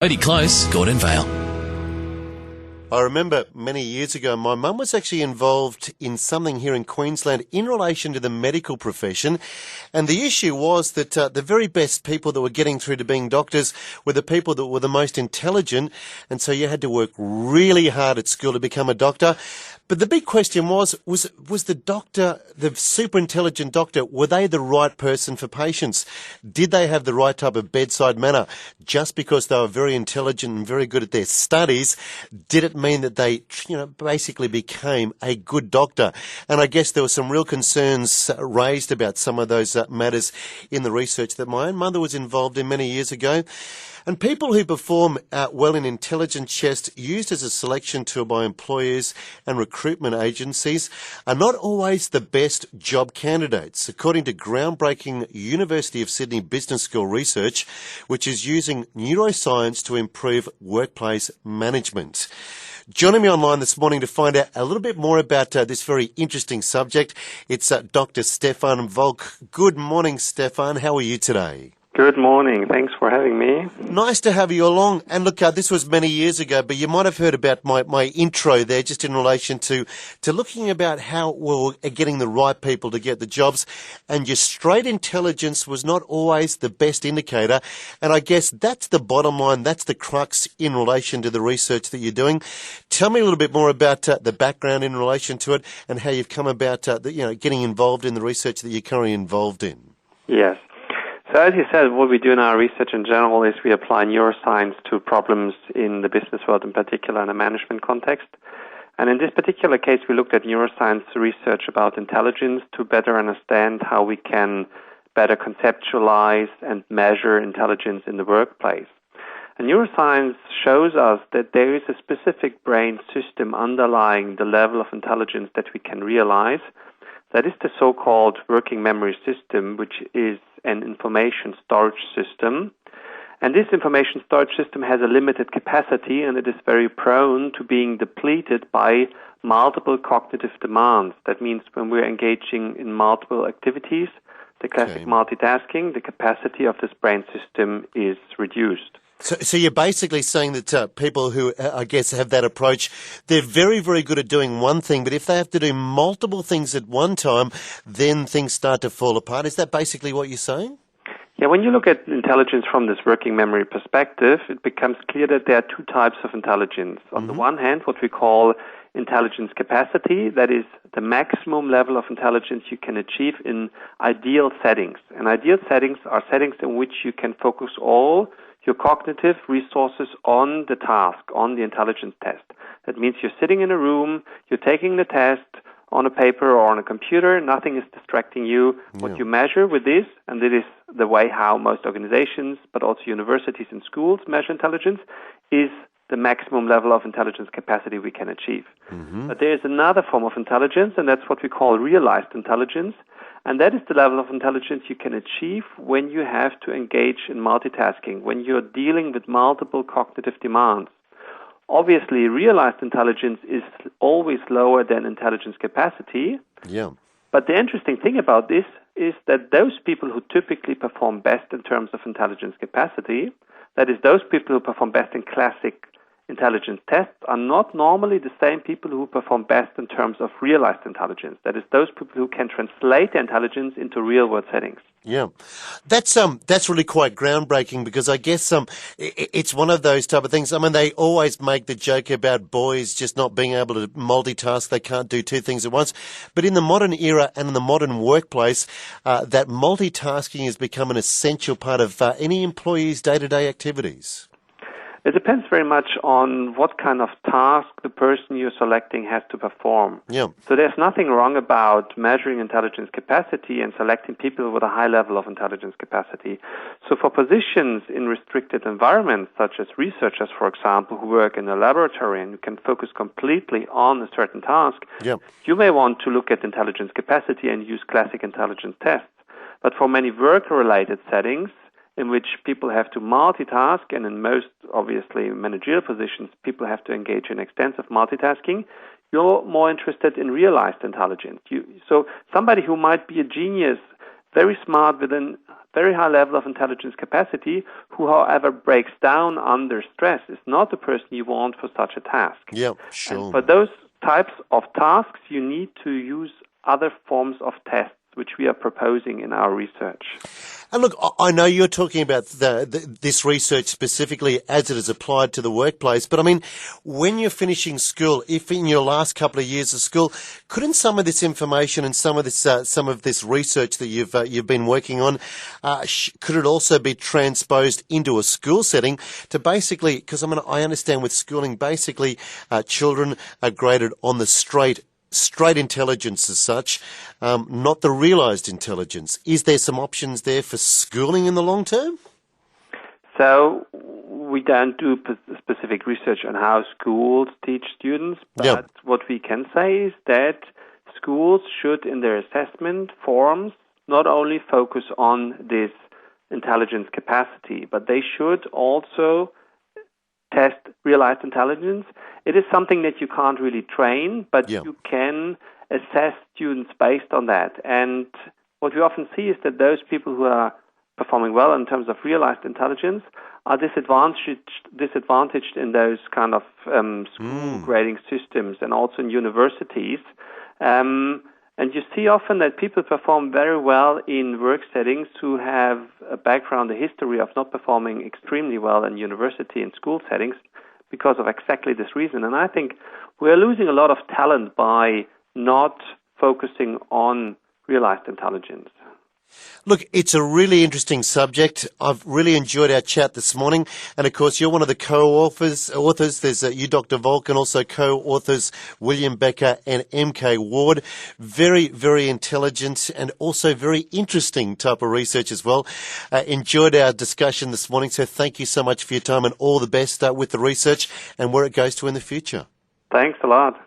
Odie Close, Gordon Vale. I remember many years ago, my mum was actually involved in something here in Queensland in relation to the medical profession. And the issue was that the very best people that were getting through to being doctors were the people that were the most intelligent. And so you had to work really hard at school to become a doctor. But the big question was the doctor, the super intelligent doctor, were they the right person for patients? Did they have the right type of bedside manner? Just because they were very intelligent and very good at their studies, did it mean that they, basically became a good doctor? And I guess there were some real concerns raised about some of those matters in the research that my own mother was involved in many years ago. And people who perform well in intelligence tests used as a selection tool by employers and recruitment agencies are not always the best job candidates, according to groundbreaking University of Sydney Business School research, which is using neuroscience to improve workplace management. Joining me online this morning to find out a little bit more about this very interesting subject, it's Dr. Stefan Volk. Good morning, Stefan. How are you today? Good morning. Thanks for having me. Nice to have you along. And look, this was many years ago, but you might have heard about my intro there just in relation to looking about how we're getting the right people to get the jobs. And your straight intelligence was not always the best indicator. And I guess that's the bottom line. That's the crux in relation to the research that you're doing. Tell me a little bit more about the background in relation to it and how you've come about getting involved in the research that you're currently involved in. Yes. So as you said, what we do in our research in general is we apply neuroscience to problems in the business world, in particular in a management context. And in this particular case, we looked at neuroscience research about intelligence to better understand how we can better conceptualize and measure intelligence in the workplace. And neuroscience shows us that there is a specific brain system underlying the level of intelligence that we can realize. That is the so-called working memory system, which is an information storage system. And this information storage system has a limited capacity, and it is very prone to being depleted by multiple cognitive demands. That means when we're engaging in multiple activities, the classic multitasking, the capacity of this brain system is reduced. So you're basically saying that people who, I guess, have that approach, they're very, very good at doing one thing, but if they have to do multiple things at one time, then things start to fall apart. Is that basically what you're saying? Yeah, when you look at intelligence from this working memory perspective, it becomes clear that there are two types of intelligence. On the one hand, what we call intelligence capacity, that is the maximum level of intelligence you can achieve in ideal settings. And ideal settings are settings in which you can focus all your cognitive resources on the task, on the intelligence test. That means you're sitting in a room, you're taking the test on a paper or on a computer, nothing is distracting you. What you measure with this, and it is the way how most organizations, but also universities and schools measure intelligence, is the maximum level of intelligence capacity we can achieve. But there is another form of intelligence, and that's what we call realized intelligence. And that is the level of intelligence you can achieve when you have to engage in multitasking, when you're dealing with multiple cognitive demands. Obviously, realized intelligence is always lower than intelligence capacity. Yeah. But the interesting thing about this is that those people who typically perform best in terms of intelligence capacity, that is, those people who perform best in classic intelligence tests, are not normally the same people who perform best in terms of realized intelligence. That is, those people who can translate their intelligence into real-world settings. Yeah, that's really quite groundbreaking, because I guess it's one of those type of things. I mean, they always make the joke about boys just not being able to multitask; they can't do two things at once. But in the modern era and in the modern workplace, that multitasking has become an essential part of any employee's day-to-day activities. It depends very much on what kind of task the person you're selecting has to perform. Yeah. So there's nothing wrong about measuring intelligence capacity and selecting people with a high level of intelligence capacity. So for positions in restricted environments, such as researchers, for example, who work in a laboratory and can focus completely on a certain task, you may want to look at intelligence capacity and use classic intelligence tests. But for many work-related settings, in which people have to multitask, and in most, obviously, managerial positions, people have to engage in extensive multitasking, you're more interested in realized intelligence. So somebody who might be a genius, very smart with a very high level of intelligence capacity, who, however, breaks down under stress, is not the person you want for such a task. Yeah, sure. And for those types of tasks, you need to use other forms of tests, which we are proposing in our research. And look, I know you're talking about this research specifically as it is applied to the workplace, but I mean, when you're finishing school, if in your last couple of years of school, couldn't some of this information and some of this research that you've been working on, could it also be transposed into a school setting to basically, because I mean, I understand with schooling, basically, children are graded on the straight intelligence as such, not the realised intelligence. Is there some options there for schooling in the long term? So we don't do specific research on how schools teach students, but what we can say is that schools should, in their assessment forms, not only focus on this intelligence capacity, but they should also test realized intelligence. It is something that you can't really train, but you can assess students based on that. And what we often see is that those people who are performing well in terms of realized intelligence are disadvantaged in those kind of school grading systems and also in universities. And you see often that people perform very well in work settings who have a background, a history of not performing extremely well in university and school settings because of exactly this reason. And I think we're losing a lot of talent by not focusing on realized intelligence. Look, it's a really interesting subject. I've really enjoyed our chat this morning. And, of course, you're one of the co-authors. There's you, Dr. Volk, and also co-authors William Becker and MK Ward. Very, very intelligent and also very interesting type of research as well. Enjoyed our discussion this morning, so thank you so much for your time and all the best with the research and where it goes to in the future. Thanks a lot.